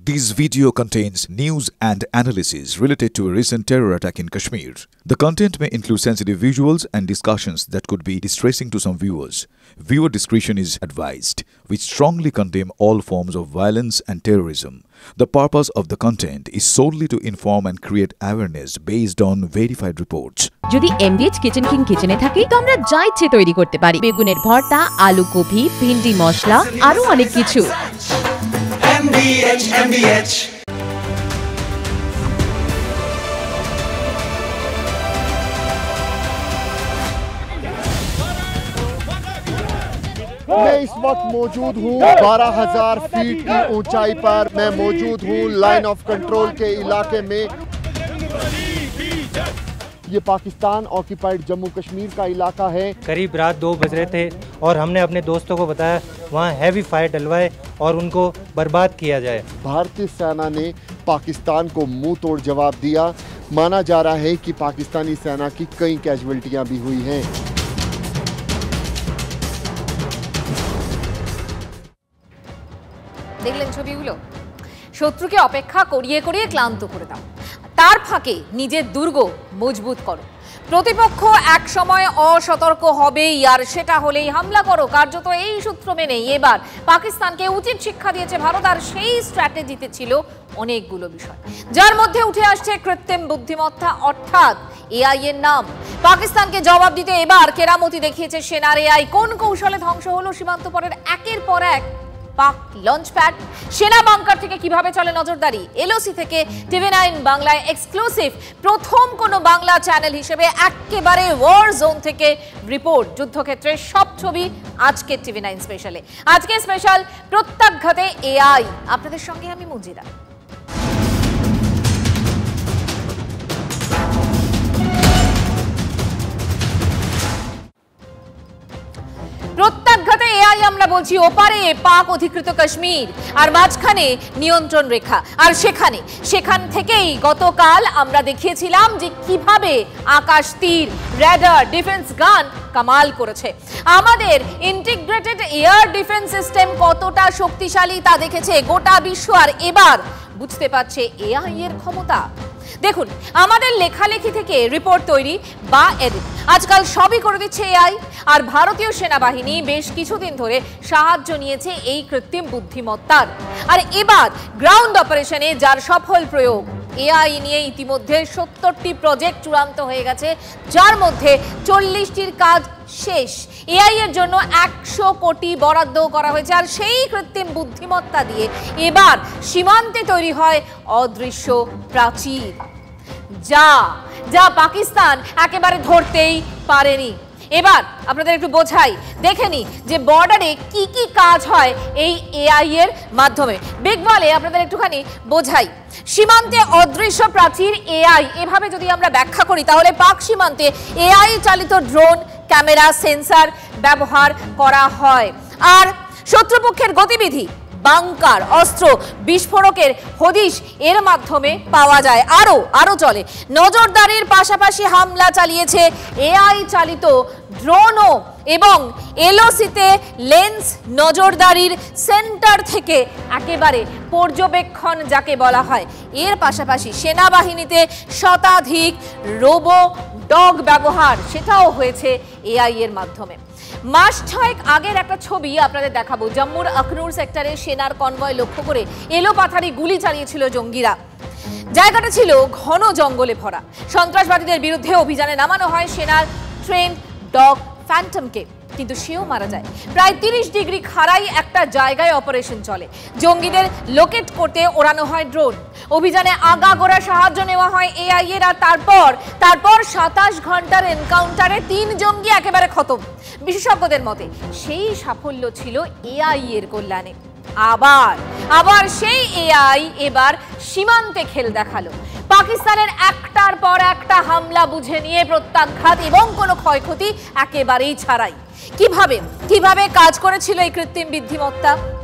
This video contains news and analysis related to a recent terror attack in Kashmir. The content may include sensitive visuals and discussions that could be distressing to some viewers. Viewer discretion is advised. We strongly condemn all forms of violence and terrorism. The purpose of the content is solely to inform and create awareness based on verified reports. যদি এমবিএচ kitchen king কিচেনে থাকি তো আমরা যা ইচ্ছে তৈরি করতে পারি। বেগুনের ভর্তা, আলু কপি, ভিন্ডি মশলা আরো অনেক কিছু। MBH मैं इस वक्त मौजूद हूँ 12,000 फीट की ऊंचाई पर। मैं मौजूद हूँ लाइन ऑफ कंट्रोल के इलाके में। ये पाकिस्तान ऑक्यूपाइड जम्मू कश्मीर का इलाका है। करीब रात 2 बज रहे थे और हमने अपने दोस्तों को बताया वहाँ हैवी फायर डलवाए और उनको बर्बाद किया जाए। भारतीय सेना ने पाकिस्तान को मुंह तोड़ जवाब दिया। माना जा रहा है कि पाकिस्तानी सेना की कई कैजुअल्टियां भी हुई हैं। দেখলেন ছবিগুলো? শত্রুকে অপেক্ষা করিয়ে করিয়ে ক্লান্ত করে দাও, তার ফাঁকে নিজের দুর্গ মজবুত করো। প্রতিপক্ষ এক সময় অসতর্ক হবেই, আর সেটা হলেই হামলা করো। কার্যত এই সূত্র মেনেই এবার পাকিস্তানকে উচিত শিক্ষা দিয়েছে ভারত, আর সেই স্ট্র্যাটেজিতে ছিল অনেকগুলো বিষয়, যার মধ্যে উঠে আসছে কৃত্রিম বুদ্ধিমত্তা অর্থাৎ এআই এর নাম। পাকিস্তানকে জবাব দিতে এবার কেরামতি দেখিয়েছে সেনার এআই। কোন কৌশলে ধ্বংস হলো সীমান্ত পরের একের পর এক পাক লঞ্চ প্যাড, সেনা বাংকার থেকে কিভাবে চলে নজরদারি। এলওসি থেকে টিভি9 বাংলায় এক্সক্লুসিভ প্রথম কোন বাংলা চ্যানেল হিসেবে একেবারে ওয়ার জোন থেকে রিপোর্ট। যুদ্ধক্ষেত্রের সব ছবি আজকে টিভি9 স্পেশালে। আজকে স্পেশাল প্রত্যাঘাতে এআই, আপনাদের সঙ্গে আমি মুজিরা। প্রত্যাঘাতে এআই আমরা বলছি ওপারে পাক অধিকৃত কাশ্মীর, আর মাঝখানে নিয়ন্ত্রণ রেখা। আর সেখান থেকেই গতকাল আমরা দেখিয়েছিলাম যে কিভাবে আকাশ তীর, রেডার, ডিফেন্স গান কামাল করেছে। আমাদের ইন্টিগ্রেটেড এয়ার ডিফেন্স সিস্টেম কতটা শক্তিশালী তা দেখেছে গোটা বিশ্ব, আর এবার বুঝতে পারছে এআই এর ক্ষমতা। দেখুন, আমাদের লেখালেখি থেকে রিপোর্ট তৈরি বা এডিট আজকাল সবই করে দিচ্ছে এআই, আর ভারতীয় সেনাবাহিনী বেশ কিছুদিন ধরে সাহায্য নিয়েছে এই কৃত্রিম বুদ্ধিমত্তার। আর এবার গ্রাউন্ড অপারেশনে যার সফল প্রয়োগ, এআই নিয়ে ইতিমধ্যে 70টি প্রজেক্ট চূড়ান্ত হয়ে গেছে, যার মধ্যে 40টির কাজ শেষ। এআই এর জন্য 100 কোটি বরাদ্দ করা হয়েছে, আর সেই কৃত্রিম বুদ্ধিমত্তা দিয়ে এবার সীমান্তে তৈরি হয় অদৃশ্য প্রাচীর, যা পাকিস্তান একেবারে ধরতেই পারেনি। এবার আপনাদের একটু বোঝাই, দেখে নি যে বর্ডারে কি কি কাজ হয় এই এআই এর মাধ্যমে। বিগ ওয়ালে আপনাদের একটুখানি বোঝাই। সীমান্তে অদৃশ্য প্রাচীর এআই এভাবে যদি আমরা ব্যাখ্যা করি, তাহলে পাক সীমান্তে এআই চালিত ড্রোন, ক্যামেরা, সেন্সর ব্যবহার করা হয়, আর শত্রুপক্ষের গতিবিধি, বাংকার, অস্ত্র, বিস্ফোরকের হদিশ এর মাধ্যমে পাওয়া যায়। আরো চলে নজরদারির পাশাপাশি হামলা চালিয়েছে এআই চালিত ড্রোনও, এবং এলওসিতে লেন্স নজরদারির সেন্টার থেকে একেবারে পর্যবেক্ষণ যাকে বলা হয়। এর পাশাপাশি সেনাবাহিনীতে শতাধিক রোবো ডগ ব্যবহার, সেটাও হয়েছে এআই এর মাধ্যমে। মাস 6 আগের একটা ছবি আপনাদের দেখাবো। জম্মুর আখনুর সেক্টরে সেনার কনভয় লক্ষ্য করে এলোপাথারি গুলি চালিয়েছিল জঙ্গিরা। জায়গাটা ছিল ঘন জঙ্গলে ভরা। সন্ত্রাসবাদীদের বিরুদ্ধে অভিযানে নামানো হয় সেনার ট্রেন ডগ ফ্যান্টমকে, কিন্তু সেও মারা যায়। প্রায় 30 ডিগ্রি খাড়াই একটা জায়গায় অপারেশন চলে। জঙ্গিদের লোকেট করতে ওড়ানো হয় ড্রোন। অভিযানে আগাগোড়া সাহায্য নেওয়া হয় এআই এর, আর তারপর 27 ঘন্টার এনকাউন্টারে 3 জঙ্গি একেবারে খতম। বিশেষজ্ঞদের মতে সেই সাফল্য ছিল এআই এর কল্যাণে। আবার সেই এআই এবার সীমান্তে খেল দেখালো। পাকিস্তানের একটার পর একটা হামলা বুঝে নিয়ে প্রত্যাঘাত এবং কোনো ক্ষয়ক্ষতি একেবারেই ছাড়াই কিভাবে কাজ করেছিল এই কৃত্রিম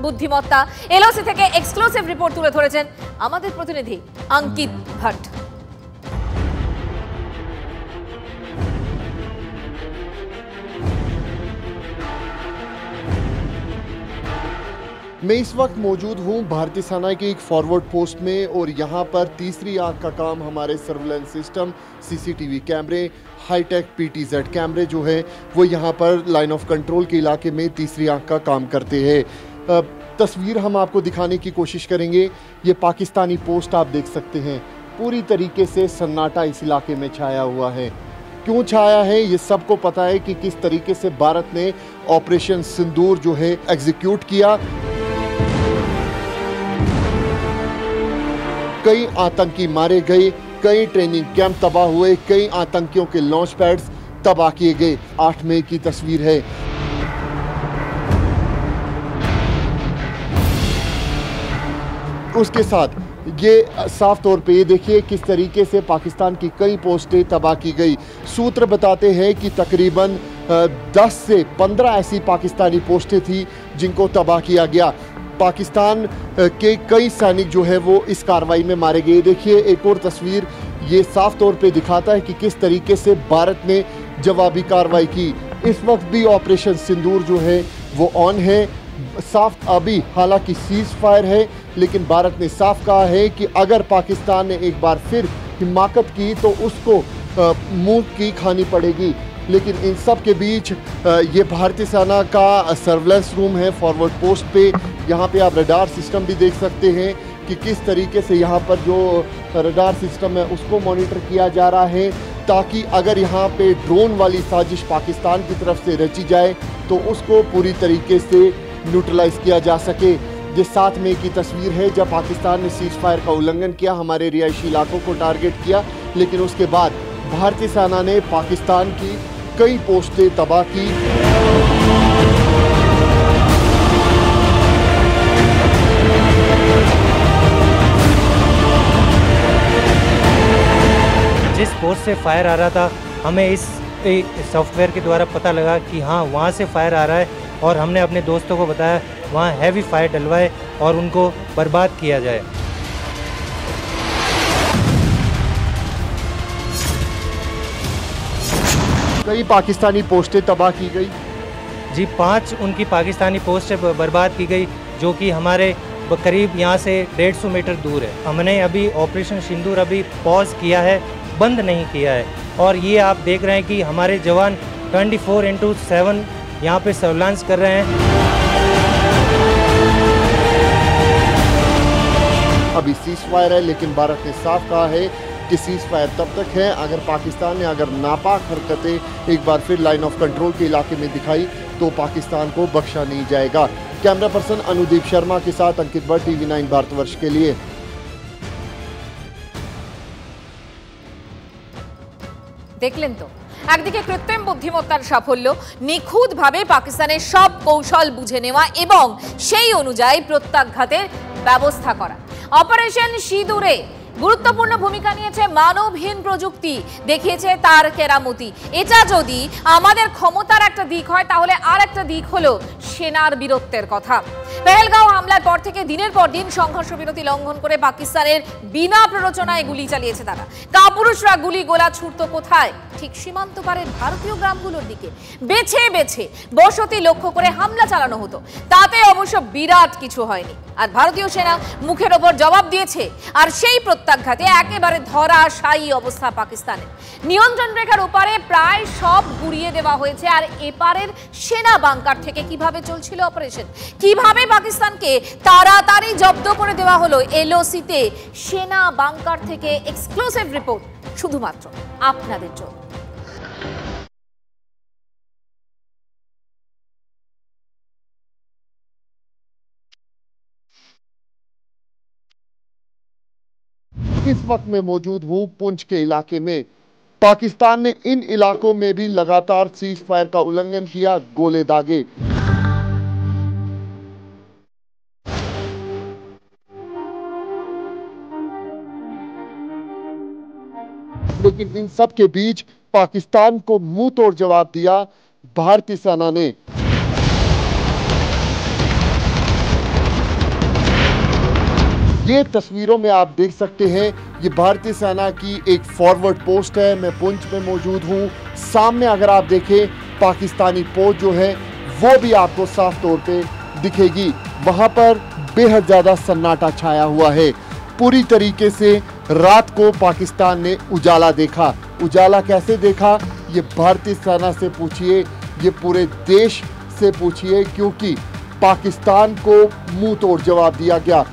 বুদ্ধিমত্তা। এলওসি থেকে এক্সক্লুসিভ রিপোর্ট তুলে ধরেছেন আমাদের প্রতিনিধি অঙ্কিত ভট্ট। मैं इस वक्त मौजूद हूं भारतीय सेना की एक फॉरवर्ड पोस्ट में और यहां पर तीसरी आंख का काम हमारे सर्विलेंस सिस्टम, सीसीटीवी कैमरे, हाईटेक पीटीजेड कैमरे जो है वो यहां पर लाइन ऑफ कंट्रोल के इलाके में तीसरी आंख का काम करते हैं। तस्वीर हम आपको दिखाने की कोशिश करेंगे। ये पाकिस्तानी पोस्ट आप देख सकते हैं, पूरी तरीके से सन्नाटा इस इलाके में छाया हुआ है। क्यों छाया है ये सबको पता है कि किस तरीके से भारत ने ऑपरेशन सिंदूर जो है एग्जीक्यूट किया। कई आतंकी मारे गए, कई ट्रेनिंग कैंप तबाह हुए, कई आतंकियों के लॉन्च पैड्स तबाह किए गए। 8 मई की तस्वीर है। उसके साथ ये साफ तौर पे ये देखिए किस तरीके से पाकिस्तान की कई पोस्टें तबाह की गई। सूत्र बताते हैं कि तकरीबन 10 से 15 ऐसी पाकिस्तानी पोस्टें थी जिनको तबाह किया गया। पाकिस्तान के कई सैनिक जो है वो इस कार्रवाई में मारे गए। देखिए एक और तस्वीर ये साफ तौर पे दिखाता है कि किस तरीके से भारत ने जवाबी कार्रवाई की। इस वक्त भी ऑपरेशन सिंदूर जो है वो ऑन है। साफ अभी हालांकि सीज फायर है, लेकिन भारत ने साफ कहा है कि अगर पाकिस्तान ने एक बार फिर हिमाकत की तो उसको मुंह की खानी पड़ेगी। लेकिन इन सब के बीच ये भारतीय सेना का सर्विलेंस रूम है फॉरवर्ड पोस्ट पे। यहाँ पे आप रडार सिस्टम भी देख सकते हैं कि किस तरीके से यहाँ पर जो रडार सिस्टम है उसको मॉनिटर किया जा रहा है, ताकि अगर यहाँ पे ड्रोन वाली साजिश पाकिस्तान की तरफ से रची जाए तो उसको पूरी तरीके से न्यूट्रलाइज किया जा सके। ये 7 मई की तस्वीर है जब पाकिस्तान ने सीज फायर का उल्लंघन किया, हमारे रिहायशी इलाकों को टारगेट किया, लेकिन उसके बाद भारतीय सेना ने पाकिस्तान की कई पोस्टें तबाह की। जिस पोस्ट से फायर आ रहा था हमें इस सॉफ्टवेयर के द्वारा पता लगा कि हाँ वहाँ से फायर आ रहा है, और हमने अपने दोस्तों को बताया वहाँ हैवी फायर डलवाए और उनको बर्बाद किया जाए। कई पाकिस्तानी पोस्टें तबाह की गई। जी 5 उनकी पाकिस्तानी पोस्टें बर्बाद की गई, जो कि हमारे करीब यहाँ से 150 मीटर दूर है। हमने अभी ऑपरेशन सिंदूर अभी पॉज किया है, बंद नहीं किया है, और ये आप देख रहे हैं कि हमारे जवान 24/7 यहाँ पे सर्विलांस कर रहे हैं। अभी सीज फायर है, लेकिन भारत ने साफ कहा है कि सीज फायर तब तक है अगर पाकिस्तान ने नापाक हरकतें एक बार फिर लाइन ऑफ कंट्रोल के इलाके में दिखाई तो पाकिस्तान को बख्शा नहीं जाएगा। कैमरा पर्सन अनुदीप शर्मा के साथ अंकित भट्ट, TV9 भारतवर्ष के लिए। দেখলেন তো, একদিকে কৃত্রিম বুদ্ধিমত্তার সাফল্য, নিখুঁতভাবে পাকিস্তানের সব কৌশল বুঝে নেওয়া এবং সেই অনুযায়ী প্রত্যাঘাতের ব্যবস্থা করা। অপারেশন সিঁদুরে গুরুত্বপূর্ণ ভূমিকা নিয়েছে মানবহীন প্রযুক্তি, দেখিয়েছে তার কেরামতি। এটা যদি আমাদের ক্ষমতার একটা দিক হয় তাহলে আর একটা দিক হলো সেনার বীরত্বের কথা। পেহেলগাঁও হামলার পর থেকে দিনের পর দিন সংঘর্ষ বিরতি লঙ্ঘন করে পাকিস্তানের বিনা প্ররোচনায় গুলি চালিয়েছে তারা। কাপুরুষরা গুলি গোলা ছুটতো কোথায়? ঠিক সীমান্ত পারের ভারতীয় গ্রামগুলোর দিকে। বেছে বেছে বসতি লক্ষ্য করে হামলা চালানো হতো, তাতে অবশ্য বিরাট কিছু হয়নি। আর ভারতীয় সেনা মুখের ওপর জবাব দিয়েছে। আর সেই প্রত্যাঘাতে একেবারে ধরাশায়ী অবস্থা পাকিস্তানের। নিয়ন্ত্রণ রেখার ওপারে প্রায় সব গুড়িয়ে দেওয়া হয়েছে। আর এপারের সেনা বাংকার থেকে কিভাবে চলছিল অপারেশন, কিভাবে পাকিস্তানকে তাড়াতাড়ি জব্দ করে দেওয়া হলো LOC-তে, সেনা বাংকার থেকে এক্সক্লুসিভ রিপোর্ট শুধুমাত্র আপনাদের জন্য। इस वक्त मैं मौजूद हूं पुंछ के इलाके में। पाकिस्तान ने इन इलाकों में भी लगातार सीज फायर का उल्लंघन किया, गोले दागे। लेकिन इन सब के बीच पाकिस्तान को मुंह तोड़ जवाब दिया भारतीय सेना ने। ये तस्वीरों में आप देख सकते हैं, ये भारतीय सेना की एक फॉरवर्ड पोस्ट है। मैं पुंछ में मौजूद हूँ। सामने अगर आप देखें पाकिस्तानी पोस्ट जो है वो भी आपको साफ तौर पे दिखेगी। वहां पर बेहद ज्यादा सन्नाटा छाया हुआ है। पूरी तरीके से रात को पाकिस्तान ने उजाला देखा। उजाला कैसे देखा ये भारतीय सेना से पूछिए, ये पूरे देश से पूछिए, क्योंकि पाकिस्तान को मुंह तोड़ जवाब दिया गया।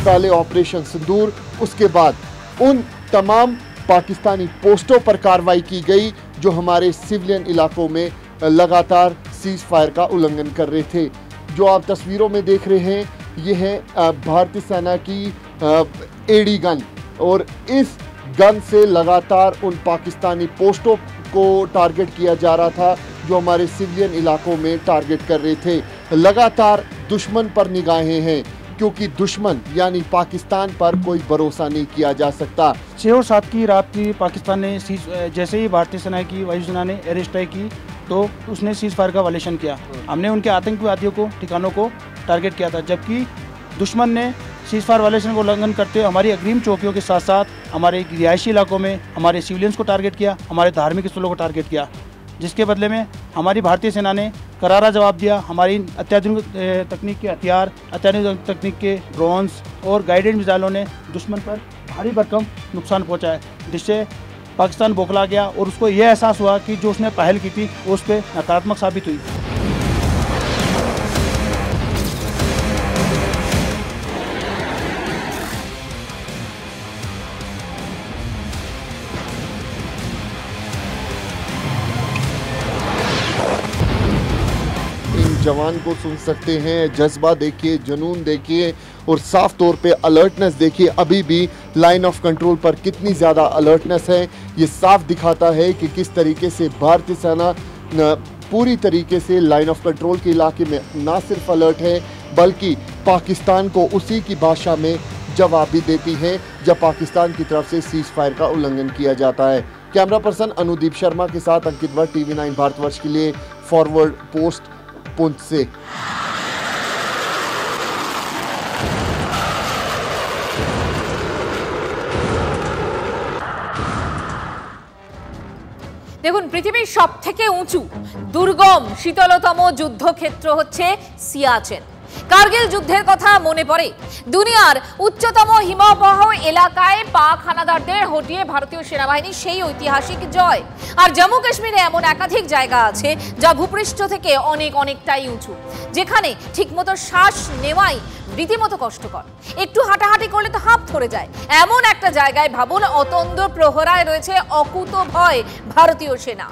पहले ऑपरेशन सिंदूर, उसके बाद उन तमाम पाकिस्तानी पोस्टों पर कार्रवाई की गई जो हमारे सिविलियन इलाकों में लगातार सीज फायर का उल्लंघन कर रहे थे। जो आप तस्वीरों में देख रहे हैं ये है भारतीय सेना की एडी गन, और इस गन से लगातार उन पाकिस्तानी पोस्टों को टारगेट किया जा रहा था जो हमारे सिविलियन इलाकों में टारगेट कर रहे थे। लगातार दुश्मन पर निगाहें हैं, क्योंकि दुश्मन यानी पाकिस्तान पर कोई भरोसा नहीं किया जा सकता। 6 और 7 की रात की पाकिस्तान ने जैसे ही भारतीय सेना की वायुसेना ने एयर स्ट्राइक की तो उसने सीज फायर का वायलेशन किया। हमने उनके आतंकवादियों को, ठिकानों को टारगेट किया था, जबकि दुश्मन ने सीज फायर वायलेशन को उल्लंघन करते हुए हमारी अग्रिम चौकियों के साथ साथ हमारे रिहायशी इलाकों में हमारे सिविलियंस को टारगेट किया, हमारे धार्मिक स्थलों को टारगेट किया, जिसके बदले में हमारी भारतीय सेना ने करारा जवाब दिया। हमारी अत्याधुनिक तकनीक के हथियार, अत्याधुनिक तकनीक के ड्रोन्स और गाइडेड मिसाइलों ने दुश्मन पर भारी भरकम नुकसान पहुंचाया, जिससे पाकिस्तान बौखला गया और उसको यह एहसास हुआ कि जो उसने पहल की थी वो उस पर नकारात्मक साबित हुई। जवान को सुन सकते हैं, जज्बा देखिए, जुनून देखिए और साफ तौर पे अलर्टनेस देखिए। अभी भी लाइन ऑफ कंट्रोल पर कितनी ज़्यादा अलर्टनेस है, ये साफ दिखाता है कि किस तरीके से भारतीय सेना पूरी तरीके से लाइन ऑफ कंट्रोल के इलाके में ना सिर्फ अलर्ट है बल्कि पाकिस्तान को उसी की भाषा में जवाब भी देती है जब पाकिस्तान की तरफ से सीज फायर का उल्लंघन किया जाता है। कैमरा पर्सन अनुदीप शर्मा के साथ अंकित भट्ट, TV9 भारतवर्ष के लिए, फॉरवर्ड पोस्ट, पुंछ से। দেখুন, পৃথিবীর সবথেকে উঁচু দুর্গম শীতলতম যুদ্ধক্ষেত্র হচ্ছে সিয়াচেন। কার্গিল যুদ্ধের কথা মনে পড়ে। দুনিয়ার উচ্চতম হিমবাহ এলাকায় পাক হানাদারদের হটিয়ে ভারতীয় সেনাবাহিনীর সেই ঐতিহাসিক জয়। আর জম্মু কাশ্মীরে এমন একাধিক জায়গা আছে যা ভূপৃষ্ঠ থেকে অনেকটাই উঁচু, যেখানে ঠিকমতো শ্বাস নেওয়াই রীতিমতো কষ্টকর। একটু হাঁটাহাঁটি করলে তো হাঁপ ধরে যায়। এমন একটা জায়গায় ভাবুন, অতন্দ্র প্রহরায় রয়েছে অকুত ভয় ভারতীয় সেনা।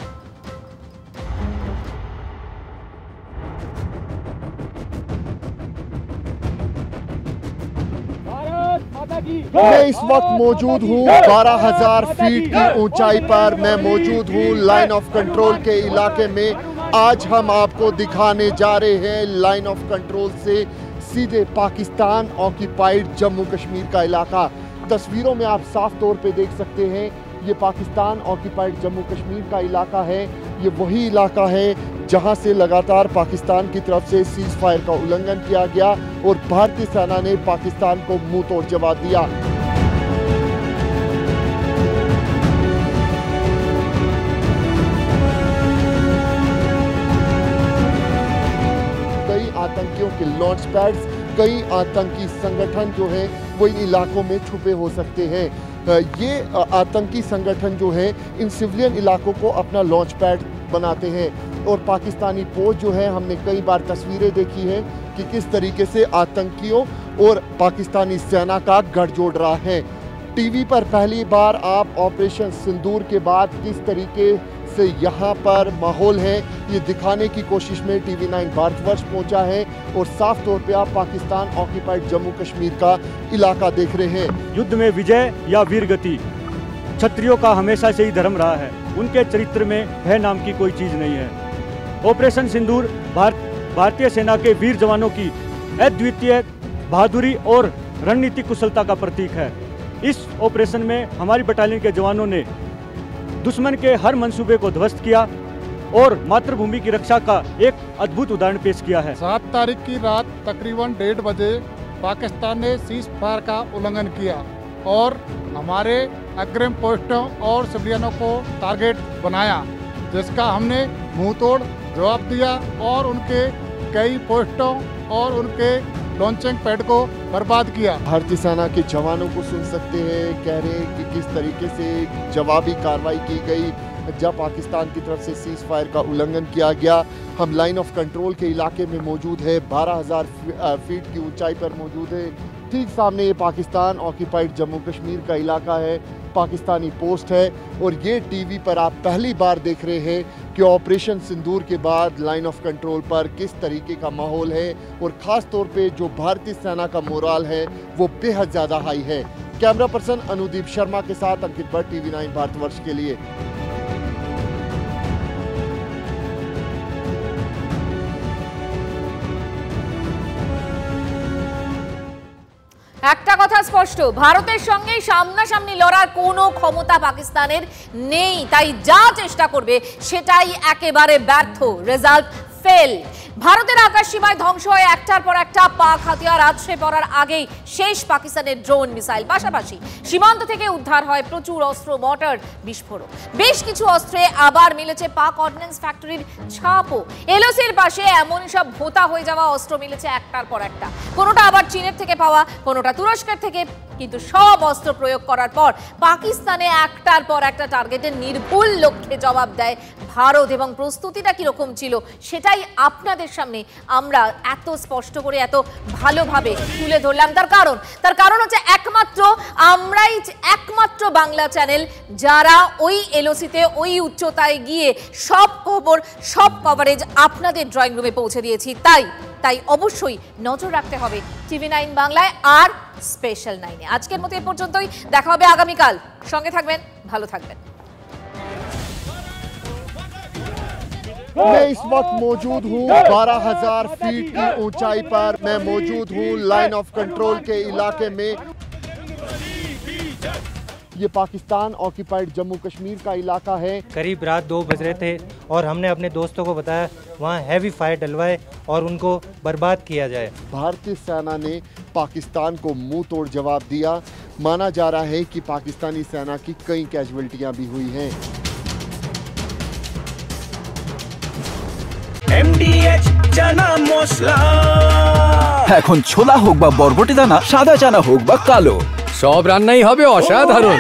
मैं इस वक्त मौजूद हूँ 12,000 फीट की ऊंचाई पर। मैं मौजूद हूँ लाइन ऑफ कंट्रोल के इलाके में। आज हम आपको दिखाने जा रहे हैं लाइन ऑफ कंट्रोल से सीधे पाकिस्तान ऑक्यूपाइड जम्मू कश्मीर का इलाका। तस्वीरों में आप साफ तौर पे देख सकते हैं ये पाकिस्तान ऑक्यूपाइड जम्मू कश्मीर का इलाका है। ये वही इलाका है जहां से लगातार पाकिस्तान की तरफ से सीज फायर का उल्लंघन किया गया और भारतीय सेना ने पाकिस्तान को मुंह तोड़ जवाब दिया। कई आतंकियों के लॉन्च पैड्स, कई आतंकी संगठन जो है वो इन इलाकों में छुपे हो सकते हैं। ये आतंकी संगठन जो है इन सिविलियन इलाकों को अपना लॉन्च पैड बनाते हैं और पाकिस्तानी फौज जो है, हमने कई बार तस्वीरें देखी हैं कि किस तरीके से आतंकियों और पाकिस्तानी सेना का गठजोड़ रहा है। टीवी पर पहली बार आप ऑपरेशन सिंदूर के बाद किस तरीके से यहाँ पर माहौल है ये दिखाने की कोशिश में TV9 भारतवर्ष पहुँचा है और साफ तौर पे आप पाकिस्तान ऑक्यूपाइड जम्मू कश्मीर का इलाका देख रहे हैं। युद्ध में विजय या वीरगति क्षत्रियों का हमेशा से ही धर्म रहा है। उनके चरित्र में भय नाम की कोई चीज़ नहीं है। ऑपरेशन सिंदूर भारतीय सेना के वीर जवानों की अद्वितीय बहादुरी और रणनीतिक कुशलता का प्रतीक है। इस ऑपरेशन में हमारी बटालियन के जवानों ने दुश्मन के हर मंसूबे को ध्वस्त किया और मातृभूमि की रक्षा का एक अद्भुत उदाहरण पेश किया है। 7 तारीख की रात तकरीबन 1:30 बजे पाकिस्तान ने सीज फायर का उल्लंघन किया और हमारे अग्रिम पोस्टों और सिविलियनों को टारगेट बनाया, जिसका हमने मुंह तोड़ जवाब दिया और उनके कई पोस्टों और उनके लॉन्चिंग पैड को बर्बाद किया। भारतीय सेना के जवानों को सुन सकते हैं, कह रहे हैं कि किस तरीके से जवाबी कार्रवाई की गई जब पाकिस्तान की तरफ से सीज फायर का उल्लंघन किया गया। हम लाइन ऑफ कंट्रोल के इलाके में मौजूद है, 12,000 फीट की ऊंचाई पर मौजूद है। ठीक सामने ये पाकिस्तान ऑक्यूपाइड जम्मू कश्मीर का इलाका है, पाकिस्तानी पोस्ट है और ये टीवी पर आप पहली बार देख रहे हैं कि ऑपरेशन सिंदूर के बाद लाइन ऑफ कंट्रोल पर किस तरीके का माहौल है और ख़ास तौर पे जो भारतीय सेना का मोराल है वो बेहद ज़्यादा हाई है। कैमरा पर्सन अनुदीप शर्मा के साथ अंकित भट्ट, TV9 भारतवर्ष के लिए। একটা কথা স্পষ্ট, ভারতের সঙ্গে সামনাসামনি লড়ার কোনো ক্ষমতা পাকিস্তানের নেই, তাই যা চেষ্টা করবে সেটাই একেবারে ব্যর্থ, রেজাল্ট ফেল। ভারতের আকাশ সীমায় ধ্বংস হয়ে একটার পর একটা পাক হাতিয়ার আছড়ে পড়ার আগেই শেষ পাকিস্তানের ড্রোন মিসাইল। পাশাপাশি সীমান্ত থেকে উদ্ধার হয় প্রচুর অস্ত্র, মর্টার, বিস্ফোরক। বেশ কিছু অস্ত্রে আবার মিলেছে পাক অর্ডিন্যান্স ফ্যাক্টরির ছাপও। এলওসির পাশে এমন সব ভোতা হয়ে যাওয়া অস্ত্র মিলেছে একটার পর একটা, কোনোটা আবার চীনের থেকে পাওয়া, কোনোটা তুরস্কের থেকে। কিন্তু সব অস্ত্র প্রয়োগ করার পর পাকিস্তানে একটার পর একটা টার্গেটের নির্ভুল লক্ষ্যে জবাব দেয় ভারত। এবং প্রস্তুতিটা কিরকম ছিল সেটাই আপনাদের সামনে আমরা এত স্পষ্ট করে এত ভালোভাবে তুলে ধরলাম। তার কারণ হচ্ছে আমরাই একমাত্র বাংলা চ্যানেল যারা ওই এলওসিতে ওই উচ্চতায় গিয়ে সব খবর, সব কভারেজ আপনাদের ড্রয়িং রুমে পৌঁছে দিয়েছি। তাই অবশ্যই নজর রাখতে হবে TV9 বাংলায় আর স্পেশাল 9-এ। আজকের মতো এ পর্যন্তই, দেখা হবে আগামীকাল। সঙ্গে থাকবেন, ভালো থাকবেন। मैं इस वक्त मौजूद हूँ 12,000 फीट की ऊंचाई पर। मैं मौजूद हूँ लाइन ऑफ कंट्रोल के इलाके में। ये पाकिस्तान ऑक्यूपाइड जम्मू कश्मीर का इलाका है। करीब रात 2 बज रहे थे और हमने अपने दोस्तों को बताया वहाँ हैवी फायर डलवाए और उनको बर्बाद किया जाए। भारतीय सेना ने पाकिस्तान को मुंह तोड़ जवाब दिया। माना जा रहा है कि पाकिस्तानी सेना की कई कैजुअल्टियां भी हुई हैं। MDH চানা মশলা, এখন ছোলা হোক বা বরবটি দানা, সাদা চানা হোক বা কালো, সব রান্নাই হবে অসাধারণ।